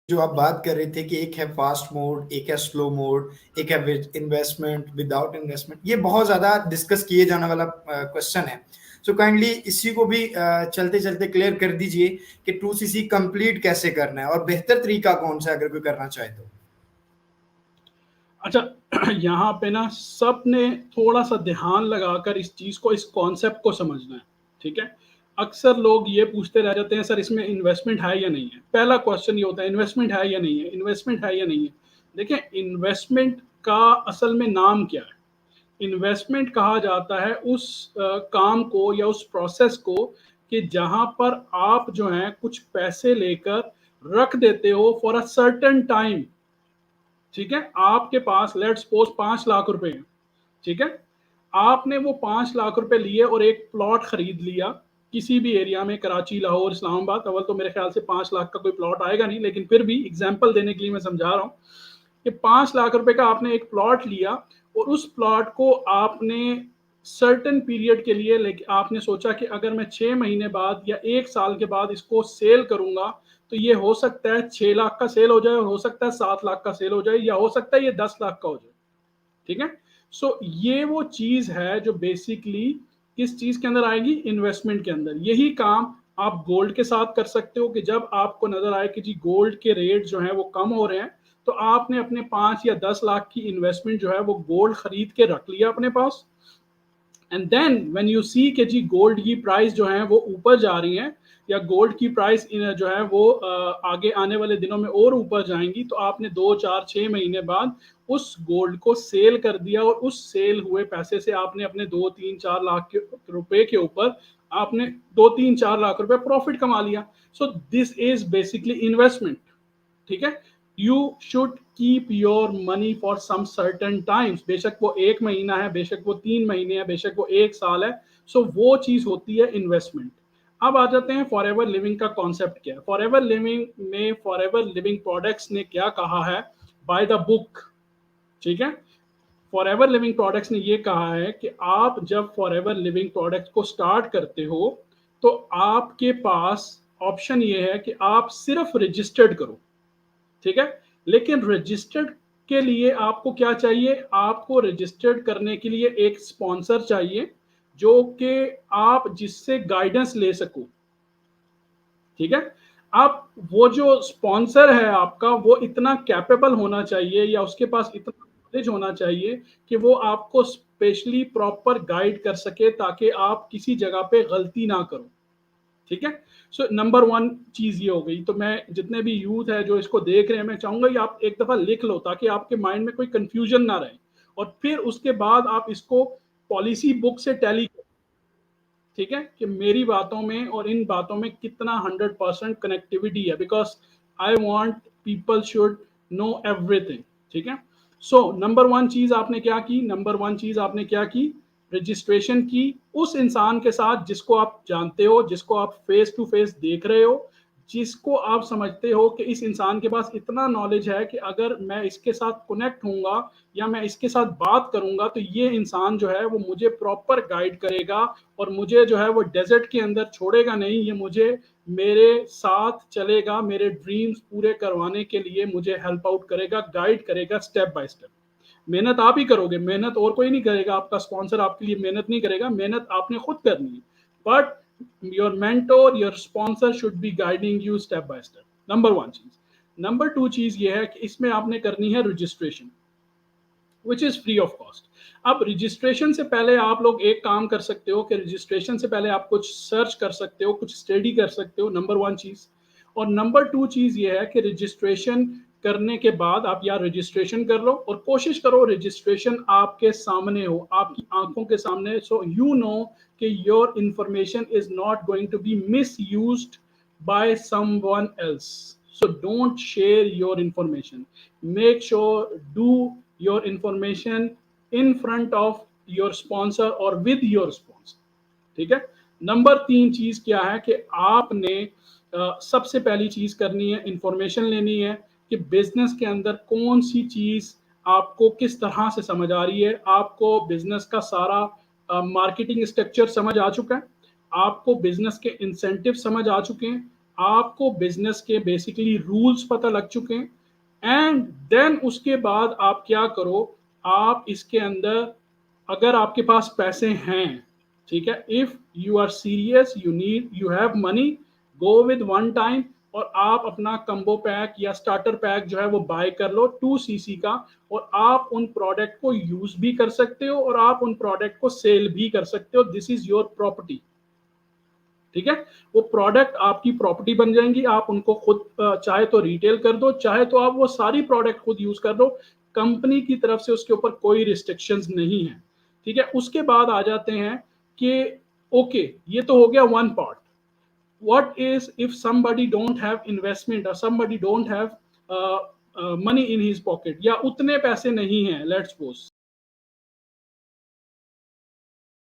जो आप बात कर रहे थे कि एक है फास्ट मोड, एक है स्लो मोड, एक है विद इन्वेस्टमेंट, विदाउट इन्वेस्टमेंट, ये बहुत ज्यादा डिस्कस किए जाने वाला क्वेश्चन है। सो काइंडली इसी को भी चलते चलते क्लियर कर दीजिए कि 2cc कंप्लीट कैसे करना है और बेहतर तरीका कौन सा है अगर कोई करना चाहे तो। अच्छा, यहाँ पे ना सब ने थोड़ा सा ध्यान लगाकर इस चीज को, इस कॉन्सेप्ट को समझना है। ठीक है, अक्सर लोग ये पूछते रह जाते हैं सर इसमें इन्वेस्टमेंट है या नहीं है। पहला क्वेश्चन ये होता है इन्वेस्टमेंट है या नहीं है, इन्वेस्टमेंट है या नहीं है। देखिए, इन्वेस्टमेंट का असल में नाम क्या है? इन्वेस्टमेंट कहा जाता है उस काम को या उस प्रोसेस को कि जहां पर आप जो है कुछ पैसे लेकर रख देते हो फॉर अ सर्टेन टाइम। ठीक है, आपके पास लेट्स सपोज 5 लाख रुपए हैं। ठीक है, आपने वो 5 लाख रुपए लिए और एक प्लॉट खरीद लिया किसी भी एरिया में, कराची, लाहौर, इस्लामाबाद। अव्वल तो मेरे ख्याल से 5 लाख का कोई प्लॉट आएगा नहीं, लेकिन फिर भी एग्जाम्पल देने के लिए मैं समझा रहा हूँ कि 5 लाख रुपए का आपने एक प्लॉट लिया और उस प्लॉट को आपने सर्टेन पीरियड के लिए लेके आपने सोचा कि अगर मैं 6 महीने बाद या 1 साल के बाद इसको सेल करूंगा तो ये हो सकता है 6 लाख का सेल हो जाए, हो सकता है 7 लाख का सेल हो जाए, या हो सकता है ये 10 लाख का हो जाए। ठीक है, सो ये वो चीज है जो बेसिकली किस चीज के अंदर आएगी, इन्वेस्टमेंट के अंदर। यही काम आप गोल्ड के साथ कर सकते हो कि जब आपको नजर आए कि जी गोल्ड के रेट जो है वो कम हो रहे हैं, तो आपने अपने 5 या 10 लाख की इन्वेस्टमेंट जो है वो गोल्ड खरीद के रख लिया अपने पास। And then when you see कि जी गोल्ड की प्राइस जो है वो ऊपर जा रही है, या गोल्ड की प्राइस जो है वो आगे आने वाले दिनों में और ऊपर जाएंगी, तो आपने 2 4 6 महीने बाद उस गोल्ड को सेल कर दिया और उस सेल हुए पैसे से आपने अपने 2 3 4 लाख रुपए के ऊपर आपने 2 3 4 लाख रुपए प्रॉफिट कमा लिया। So this is basically investment. ठीक है, you should keep your money for some certain times, बेशक वो 1 महीना है, बेशक वो 3 महीने है, बेशक वो 1 साल है। सो वो चीज होती है इन्वेस्टमेंट। अब आ जाते हैं फॉर एवर लिविंग का कॉन्सेप्ट क्या है। फॉर एवर लिविंग में फॉर एवर लिविंग प्रोडक्ट्स ने क्या कहा है बाय द बुक। ठीक है, फॉर एवर लिविंग प्रोडक्ट्स ने ये कहा है कि आप जब फॉर एवर लिविंग प्रोडक्ट को स्टार्ट करते हो तो आपके पास ऑप्शन ये है कि आप सिर्फ रजिस्टर्ड करो। ठीक है, लेकिन रजिस्टर्ड के लिए आपको क्या चाहिए? आपको रजिस्टर्ड करने के लिए एक स्पॉन्सर चाहिए जो कि आप जिससे गाइडेंस ले सको। ठीक है, आप वो जो स्पॉन्सर है आपका वो इतना कैपेबल होना चाहिए या उसके पास इतना नॉलेज होना चाहिए कि वो आपको स्पेशली प्रॉपर गाइड कर सके ताकि आप किसी जगह पे गलती ना करो। ठीक है, सो नंबर वन चीज ये हो गई। तो मैं जितने भी यूथ है जो इसको देख रहे हैं, मैं चाहूंगा कि आप एक दफा लिख लो ताकि आपके माइंड में कोई कंफ्यूजन ना रहे, और फिर उसके बाद आप इसको पॉलिसी बुक से टैली करो। ठीक है, कि मेरी बातों में और इन बातों में कितना 100% कनेक्टिविटी है, because I want people should know everything. ठीक है, सो नंबर वन चीज आपने क्या की? नंबर वन चीज आपने क्या की? रजिस्ट्रेशन की उस इंसान के साथ जिसको आप जानते हो, जिसको आप फेस टू फेस देख रहे हो, जिसको आप समझते हो कि इस इंसान के पास इतना नॉलेज है कि अगर मैं इसके साथ कनेक्ट होऊंगा या मैं इसके साथ बात करूंगा तो ये इंसान जो है वो मुझे प्रॉपर गाइड करेगा और मुझे जो है वो डेजर्ट के अंदर छोड़ेगा नहीं, ये मुझे मेरे साथ चलेगा, मेरे ड्रीम्स पूरे करवाने के लिए मुझे हेल्प आउट करेगा, गाइड करेगा स्टेप बाय स्टेप। मेहनत आप ही करोगे, मेहनत और कोई नहीं करेगा, आपका स्पॉन्सर आपके लिए मेहनत नहीं करेगा, मेहनत आपने खुद करनी है। But your mentor, your sponsor should be guiding you step by step. Number one चीज। नंबर टू चीज ये है कि इसमें आपने करनी है registration, which is free of cost. अब रजिस्ट्रेशन से पहले आप लोग एक काम कर सकते हो कि रजिस्ट्रेशन से पहले आप कुछ सर्च कर सकते हो, कुछ स्टडी कर सकते हो, नंबर वन चीज। और नंबर टू चीज ये है कि रजिस्ट्रेशन करने के बाद आप या रजिस्ट्रेशन कर लो और कोशिश करो रजिस्ट्रेशन आपके सामने हो, आपकी आंखों के सामने, सो यू नो कि your information is not going to be misused by someone else. So don't share your information. Make sure do your information in front of your sponsor or with your sponsor. ठीक है, number तीन चीज क्या है कि आपने सबसे पहली चीज करनी है, इंफॉर्मेशन लेनी है कि बिजनेस के अंदर कौन सी चीज आपको किस तरह से समझ आ रही है। आपको बिजनेस का सारा मार्केटिंग स्ट्रक्चर समझ आ चुका है, आपको बिजनेस के इंसेंटिव समझ आ चुके हैं, आपको बिजनेस के बेसिकली रूल्स पता लग चुके हैं, एंड देन उसके बाद आप क्या करो, आप इसके अंदर अगर आपके पास पैसे हैं, ठीक है, if you are serious, you have money, go with one time, और आप अपना कम्बो पैक या स्टार्टर पैक जो है वो बाय कर लो 2cc का, और आप उन प्रोडक्ट को यूज भी कर सकते हो और आप उन प्रोडक्ट को सेल भी कर सकते हो। दिस इज योर प्रॉपर्टी, ठीक है। वो प्रोडक्ट आपकी प्रॉपर्टी बन जाएंगी, आप उनको खुद चाहे तो रिटेल कर दो, चाहे तो आप वो सारी प्रोडक्ट खुद यूज कर दो, कंपनी की तरफ से उसके ऊपर कोई रिस्ट्रिक्शंस नहीं है, ठीक है। उसके बाद आ जाते हैं कि ओके, ये तो हो गया one part. what is if somebody don't have investment or somebody don't have money in his pocket, या उतने पैसे नहीं हैं, let's suppose